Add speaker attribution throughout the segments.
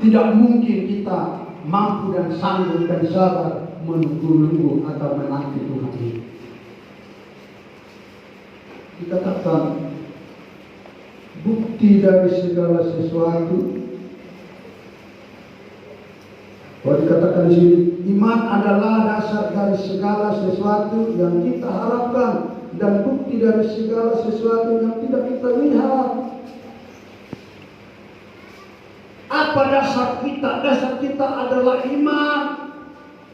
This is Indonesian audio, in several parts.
Speaker 1: tidak mungkin kita mampu dan sanggup dan sabar menunggu-nunggu atau menanti Tuhan ini. Dikatakan bukti dari segala sesuatu. Kalau dikatakan di sini, iman adalah dasar dari segala sesuatu yang kita harapkan dan bukti dari segala sesuatu yang tidak kita lihat. Apa dasar kita? Dasar kita adalah iman.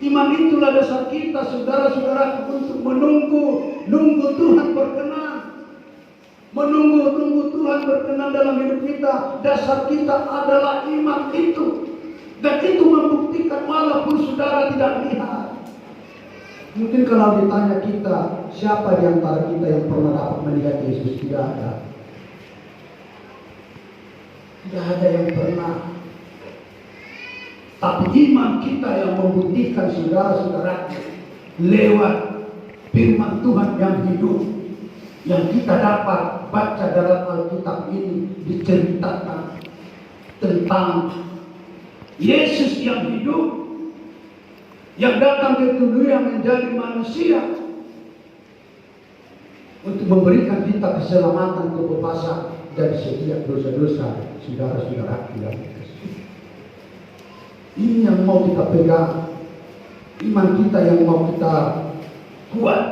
Speaker 1: Iman itulah dasar kita, saudara-saudara, untuk menunggu Tuhan berkenan. Menunggu Tuhan berkenan dalam hidup kita. Dasar kita adalah iman itu. Dan itu membuktikan walaupun saudara tidak lihat. Mungkin kalau ditanya kita, siapa di antara kita yang pernah dapat melihat Yesus? Tidak ada. Tidak ada yang pernah. Tapi iman kita yang membuktikan saudara-saudara lewat firman Tuhan yang hidup, yang kita dapat baca dalam Alkitab ini, diceritakan tentang Yesus yang hidup, yang datang ke dunia menjadi manusia untuk memberikan kita keselamatan, kebebasan dari setiap dosa-dosa saudara-saudara yang dikasihi. Ini yang mau kita pegang, iman kita yang mau kita kuat.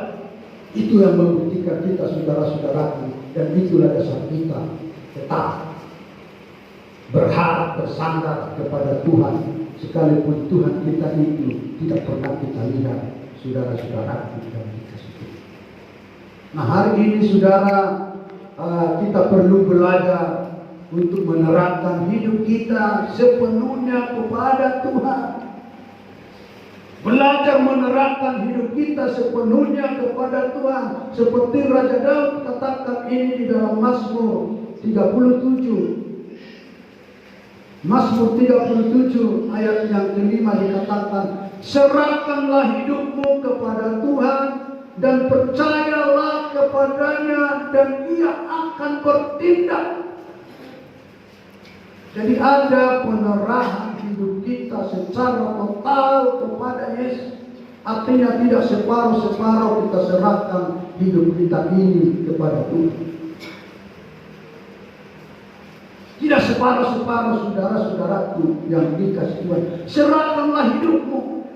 Speaker 1: Itu yang membuktikan kita saudara-saudaraku, dan itulah dasar kita tetap berharap, bersandar kepada Tuhan, sekalipun Tuhan kita itu tidak pernah kita lihat, saudara-saudaraku yang dikasihi. Nah, hari ini saudara, kita perlu belajar untuk menerapkan hidup kita sepenuhnya kepada Tuhan. Belajar menerapkan hidup kita sepenuhnya kepada Tuhan, seperti Raja Daud katakan ini di dalam Mazmur 37. Mazmur 37 ayat yang kelima dikatakan, serahkanlah hidupmu kepada Tuhan dan percayalah kepadanya dan Ia akan bertindak. Jadi ada penerahan hidup kita secara total kepada Yesus. Artinya tidak separuh-separuh kita serahkan hidup kita ini kepada Tuhan. Tidak separuh-separuh saudara-saudaraku yang dikasihi Tuhan. Serahkanlah hidupmu.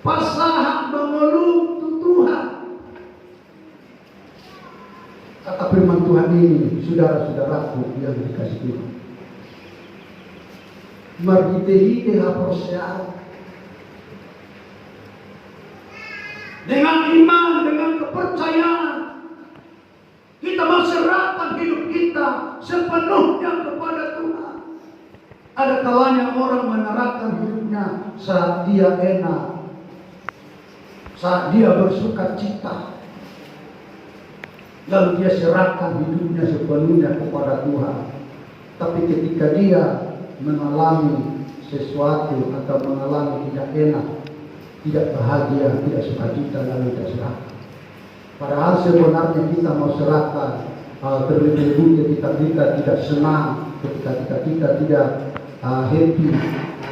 Speaker 1: Pasrah mengeluh Tuhan. Kata firman Tuhan ini, saudara-saudaraku yang dikasihi Tuhan. Margitehi haprosya. Dengan iman, dengan kepercayaan, kita menserahkan hidup kita sepenuhnya kepada Tuhan. Ada kalanya orang menerapkan hidupnya saat dia enak, saat dia bersuka cita, lalu dia serahkan hidupnya sepenuhnya kepada Tuhan. Tapi ketika dia mengalami sesuatu atau mengalami tidak enak, tidak bahagia, tidak sukacita, lalu dia serahkan. Padahal sebenarnya kita mau serahkan terlebih dahulu ketika kita tidak senang, ketika kita tidak happy,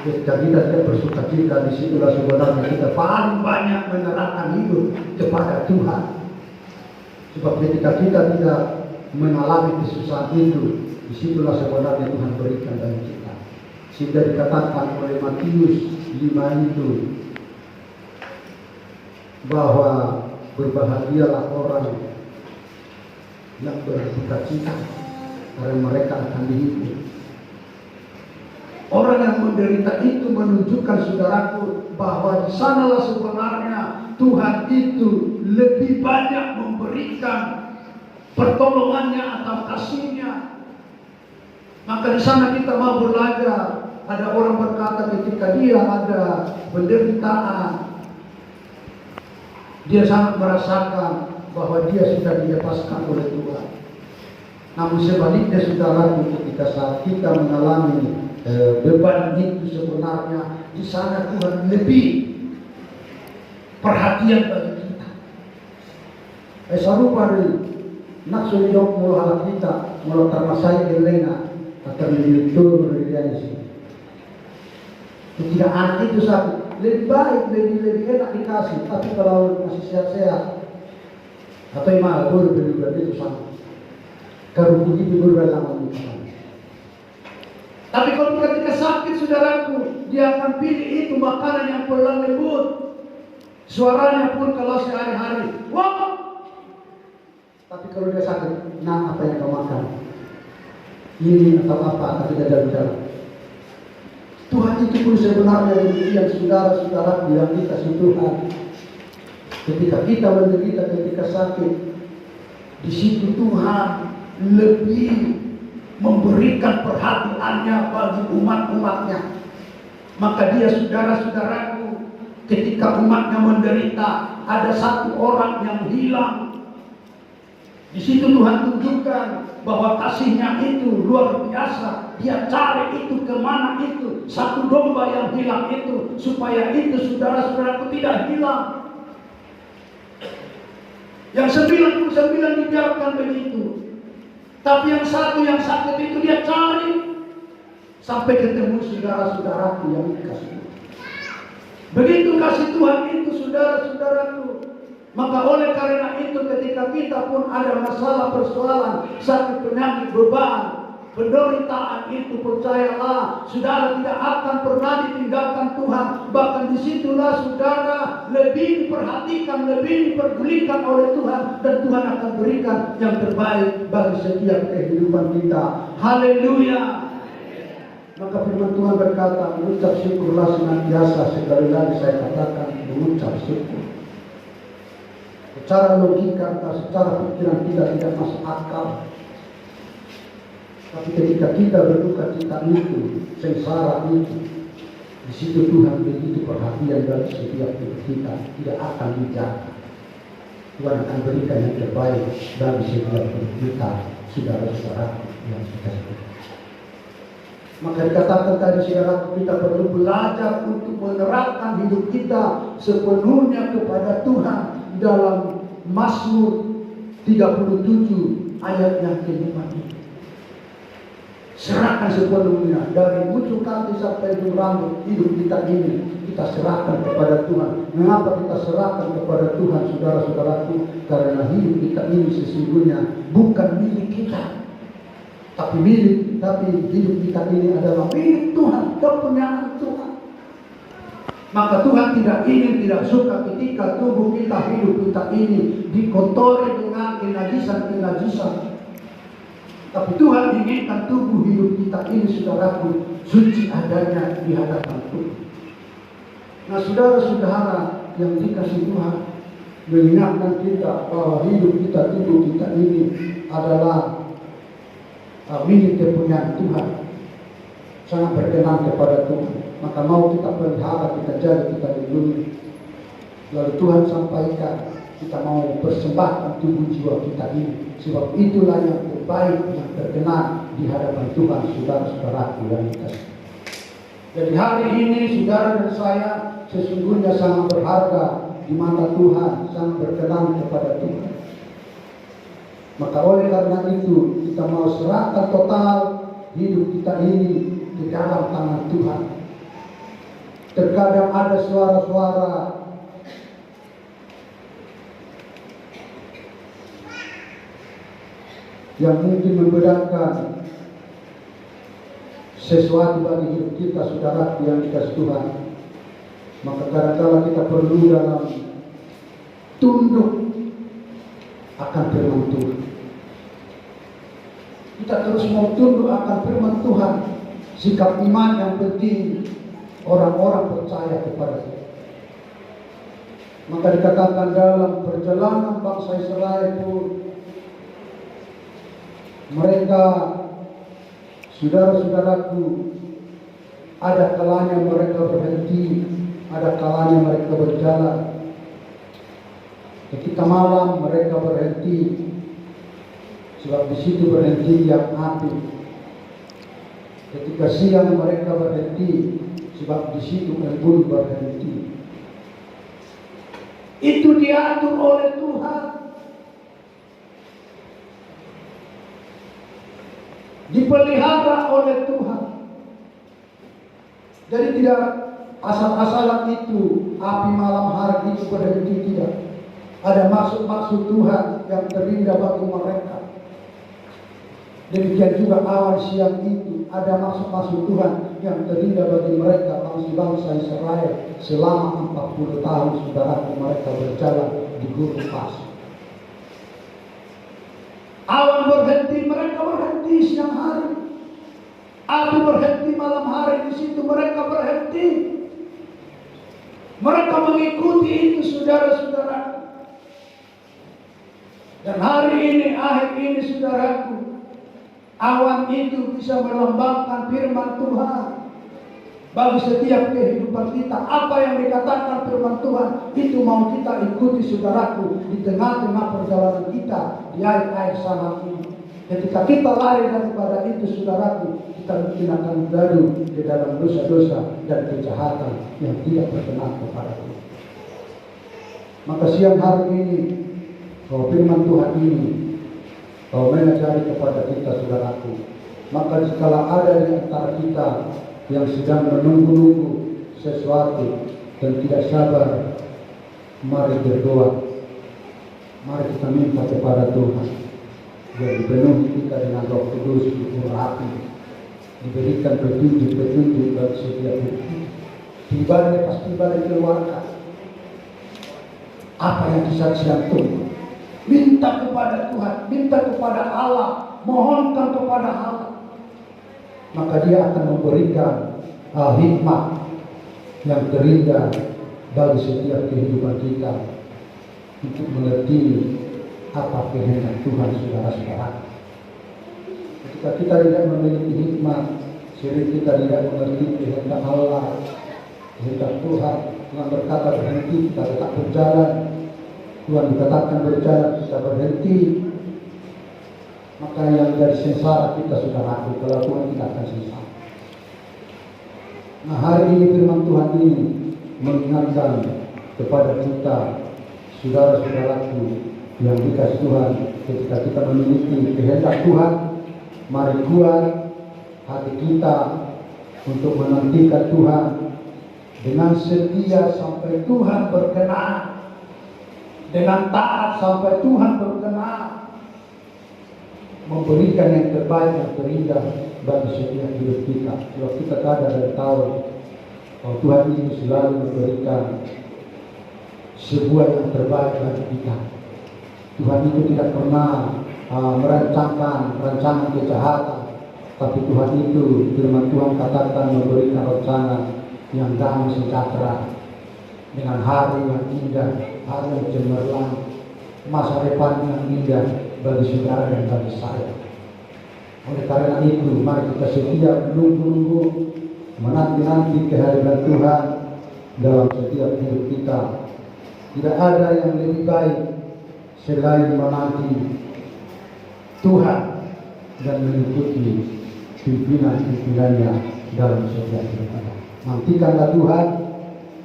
Speaker 1: ketika kita tidak bersuka cita, disitulah sebenarnya kita paling banyak menyerahkan hidup kepada Tuhan. Sebab ketika kita tidak mengalami kesusahan itu, disitulah sebenarnya Tuhan berikan bagi kita. Sehingga dikatakan oleh Matius 5 itu bahwa berbahagialah orang yang bersuka cita, karena mereka akan dihibur. Orang yang menderita itu menunjukkan saudaraku bahwa di sanalah sebenarnya Tuhan itu lebih banyak memberikan pertolongannya atau kasihnya. Maka di sana kita mau belajar. Ada orang berkata ketika dia ada penderitaan, dia sangat merasakan bahwa dia sudah dilepaskan oleh Tuhan. Namun sebaliknya saudaraku, ketika saat kita mengalami beban itu, sebenarnya di sana Tuhan lebih perhatian bagi kita. Sarupa nak sujud mula kita mula termasai gelena akan diutur dari sini. Tidak anti itu sakit. Lebih baik, lebih enak dikasih. Tapi kalau masih sehat-sehat, atau yang malah baru itu sama. Kalau begitu baru lama nikah. Tapi kalau ketika sakit saudaraku, dia akan pilih itu makanan yang pelan lembut. Suaranya pun kalau sehari-hari, wah. Tapi kalau dia sakit, nah apa yang kau makan? Ini atau apa? Ketika dia bicara. Tuhan itu pun sebenarnya yang saudara-saudara yang dikasih Tuhan. Ketika kita menderita, ketika sakit, di situ Tuhan lebih memberikan perhatiannya bagi umat-umatnya. Maka dia saudara-saudaraku, ketika umatnya menderita, ada satu orang yang hilang. Di situ Tuhan tunjukkan bahwa kasihnya itu luar biasa. Dia cari itu kemana itu. Satu domba yang hilang itu. Supaya itu saudara-saudaraku tidak hilang. Yang 99 dibiarkan begitu. Tapi yang satu yang sakit itu dia cari. Sampai ketemu saudara-saudaraku yang dikasih. Begitu kasih Tuhan itu saudara-saudaraku. Maka oleh karena itu ketika kita pun ada masalah persoalan, sakit penyakit beban, penderitaan itu percayalah saudara tidak akan pernah ditinggalkan Tuhan. Bahkan disitulah saudara lebih diperhatikan, lebih diperdulikan oleh Tuhan. Dan Tuhan akan berikan yang terbaik bagi setiap kehidupan kita. Haleluya. Maka firman Tuhan berkata, mengucap syukurlah senantiasa. Sekali lagi saya katakan, mengucap syukur. Secara logika atau secara pikiran kita tidak masuk akal. Tapi ketika kita berduka cita itu, sengsara itu, di situ Tuhan begitu perhatian dari setiap kita, tidak akan dijaga. Tuhan akan berikan yang terbaik bagi setiap kita, saudara-saudara yang sudah hidup. Maka dikatakan tadi saudara, kita perlu belajar untuk menerapkan hidup kita sepenuhnya kepada Tuhan. Dalam Mazmur 37 ayatnya ke-5 ini. Serahkan sepenuhnya dari ujung kaki sampai ujung rambut hidup kita ini, kita serahkan kepada Tuhan. Mengapa kita serahkan kepada Tuhan, saudara-saudaraku? Karena hidup kita ini sesungguhnya bukan milik kita, tapi hidup kita ini adalah milik Tuhan, kepunyaan Tuhan. Maka Tuhan tidak suka ketika tubuh kita, hidup kita ini dikotori dengan kenajisan. Tapi Tuhan inginkan tubuh hidup kita ini, saudaraku, suci adanya di hadapan Tuhan. Nah, saudara-saudara yang dikasih Tuhan, mengingatkan kita bahwa hidup kita, tubuh kita ini adalah milik kepunyaan Tuhan. Sangat berkenan kepada Tuhan. Maka mau kita pelihara, kita jaga, kita lindungi. Lalu Tuhan sampaikan, kita mau persembahkan tubuh jiwa kita ini. Sebab itulah yang terbaik, yang berkenan di hadapan Tuhan, saudara-saudaraku yang dikasihi. Jadi hari ini saudara dan saya sesungguhnya sangat berharga di mata Tuhan, sangat berkenan kepada Tuhan. Maka oleh karena itu kita mau serahkan total hidup kita ini ke dalam tangan Tuhan. Terkadang ada suara-suara yang mungkin membedakan sesuatu bagi hidup kita, saudara yang dikasih Tuhan. Maka kadang-kadang kita perlu dalam tunduk akan firman Tuhan. Kita terus mau tunduk akan firman Tuhan. Sikap iman yang penting orang-orang percaya kepada Dia. Maka dikatakan dalam perjalanan bangsa Israel pun, mereka, saudara-saudaraku, ada kalanya mereka berhenti, ada kalanya mereka berjalan. Ketika malam mereka berhenti, sebab di situ berhenti yang api. Ketika siang mereka berhenti, sebab di situ embun berhenti. Itu diatur oleh Tuhan. Dipelihara oleh Tuhan. Jadi tidak asal-asalan itu api malam hari itu berhenti, tidak. Ada maksud-maksud Tuhan yang terindah bagi mereka. Demikian juga awan siang itu ada maksud-maksud Tuhan yang terindah bagi mereka bangsa Israel selama 40 tahun saudaraku mereka berjalan di gurun pasir. Awan berhenti, mereka berhenti siang hari. Api berhenti malam hari, di situ mereka berhenti. Mereka mengikuti itu saudara-saudara. Dan hari ini, akhir ini saudaraku, awan itu bisa melambangkan firman Tuhan bagi setiap kehidupan kita. Apa yang dikatakan firman Tuhan itu mau kita ikuti saudaraku di tengah-tengah perjalanan kita di air-air sana ini. Ketika kita lari daripada itu saudaraku, kita mungkin akan beradu di dalam dosa-dosa dan kejahatan yang tidak berkenan kepada Tuhan. Maka siang hari ini, kalau firman Tuhan ini kau mengajari kepada kita saudaraku, maka jika ada di antara kita yang sedang menunggu-nunggu sesuatu dan tidak sabar, mari berdoa, mari kita minta kepada Tuhan biar dipenuhi kita dengan Roh Kudus, hati, diberikan petunjuk-petunjuk bagi setiap kita. Tiba-tiba pasti balik keluarkan apa yang disaksikan Tuhan. Minta kepada Tuhan, minta kepada Allah, mohonkan kepada Allah. Maka Dia akan memberikan hikmat yang terindah bagi setiap kehidupan kita untuk mengerti apa kehendak Tuhan saudara-saudara. Ketika kita tidak memiliki hikmat, sering kita tidak mengerti kehendak Allah, kehendak Tuhan. Tuhan berkata berhenti, kita tetap berjalan. Tuhan dikatakan berjalan, kita berhenti. Maka yang dari sengsara kita sudah laku, kalau Tuhan tidak akan sengsara. Nah hari ini firman Tuhan ini mengingatkan kepada kita, saudara-saudaraku yang dikasih Tuhan, ketika kita memiliki kehendak Tuhan, mari kuat hati kita untuk menantikan Tuhan dengan setia sampai Tuhan berkenan, dengan taat sampai Tuhan berkenan, memberikan yang terbaik yang terindah bagi setiap hidup kita. Kalau kita sadar dan tahu bahwa Tuhan ini selalu memberikan sebuah yang terbaik bagi kita. Tuhan itu tidak pernah merancangkan rancangan kejahatan, tapi Tuhan itu, firman Tuhan katakan, memberikan rencana yang damai sejahtera dengan hari yang indah, hari yang cemerlang, masa depan yang indah bagi saudara dan bagi saya. Oleh karena itu, mari kita setia menunggu-nunggu, menanti-nanti kehadiran Tuhan dalam setiap hidup kita. Tidak ada yang lebih baik selain menanti Tuhan dan mengikuti pimpinan-pimpinannya dalam setiap hidup kita. Nantikanlah Tuhan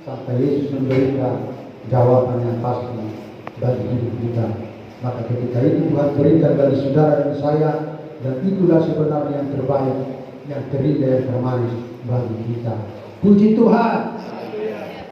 Speaker 1: sampai Yesus memberikan jawaban yang pasti bagi hidup kita. Maka ketika itu Tuhan berikan bagi saudara dan saya, dan itulah sebenarnya yang terbaik, yang terindah, yang termanis bagi kita. Puji Tuhan.